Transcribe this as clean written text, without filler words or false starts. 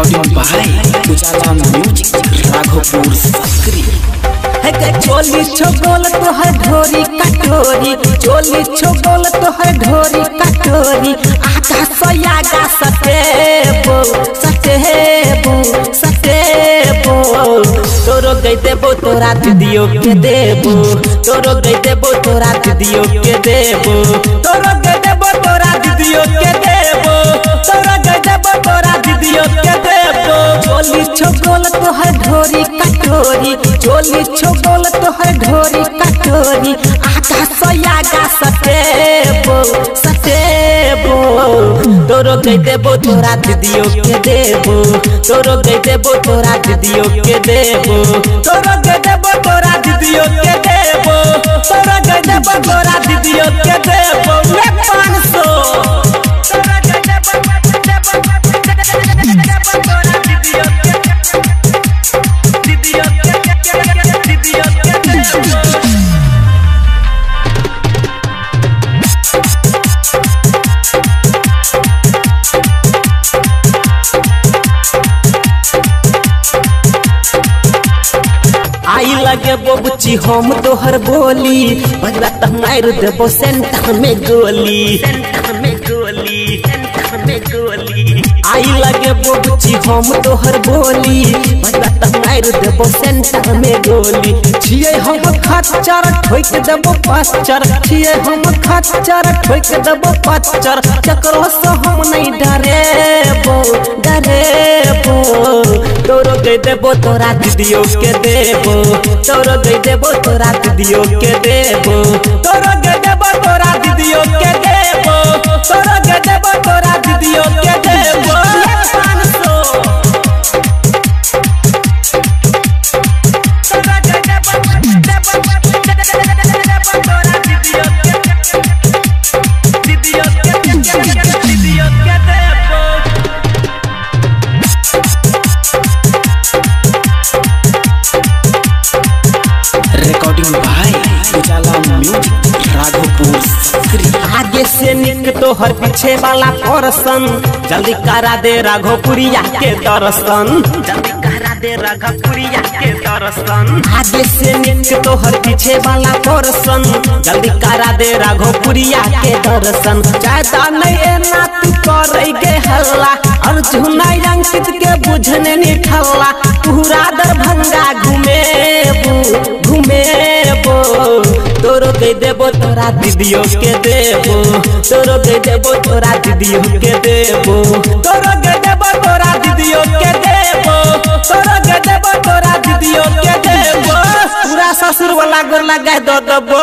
Recording by उजाला music Raghopur Sakri. चोली छोगोल तोहर ढोरी कटोरी, चोली छोगोल तोहर ढोरी कटोरी, आगा सोयागा सटेबो सटेबो सटेबो, तोरो गई देबो तोरा दीदियों के देबो, तोरो गई देबो तोरा दीदियों के देबो, तोरो गई देबो तोरा दीदियों के देबो, तोरो गई देबो तोरा दीदियों के देबो। चोली छोगोल तोहर ढोरी कटोरी, चोली छोगोल तोहर ढोरी कटोरी, आगा सोयागा सटेबो सटेबो, तोरो गई देबो तोरा दीदियों के देबो, तोरो गई देबो तोरा दीदियों के देबो, तोरो गई देबो तोरा दीदियों के देबो, तोरो गई देबो तोरा दीदियों के देबो। 500 आई लगे बोबची हम तोहर बोली, बजवा त मार देबो सेंटा में गोली, सेंटा में गोली, सेंटा में गोली। आई लगे बोबची हम तोहर बोली, बजवा त मार देबो सेंटा में गोली। छिए हम खच्चर ठोक देबो पच्चर, छिए हम खच्चर ठोक देबो पच्चर, चक्रो से हम नहीं डरेबो डरेबो, तोरो गई देबो तोरा दीदियों के देबो, तोरो गई देबो तोरा दीदियों के देबो, तोरो गई देबो तोरा दीदियों के देबो, तोरो गई देबो तोरा दीदियों के देबो। 500 रिकॉर्डिंग बाय उजाला म्यूजिक राघोपुर सक्री। आगे से निक तोहर पीछे वाला परसन, जल्दी करा दे राघोपुरिया के दर्शन, जल्दी करा दे राघोपुरिया के दर्शन। आगे से निक तोहर पीछे वाला परसन, जल्दी करा दे राघोपुरिया के दर्शन। ज्यादा नहीं एना तू करे गे हल्ला, अर्जुन अंकित के बुझने निठल्ला, पूरा दरभंगा घूमेबो घूमेबो, तोरो गई देबो तोरा दीदियों के देबो, तोरो गई देबो तोरा दीदियों के देबो, तोरो गई देबो तोरा दीदियों के देबो, तोरो गई देबो तोरा दीदियों के देबो। पूरा ससुर वाला गोर लगा दो देबो।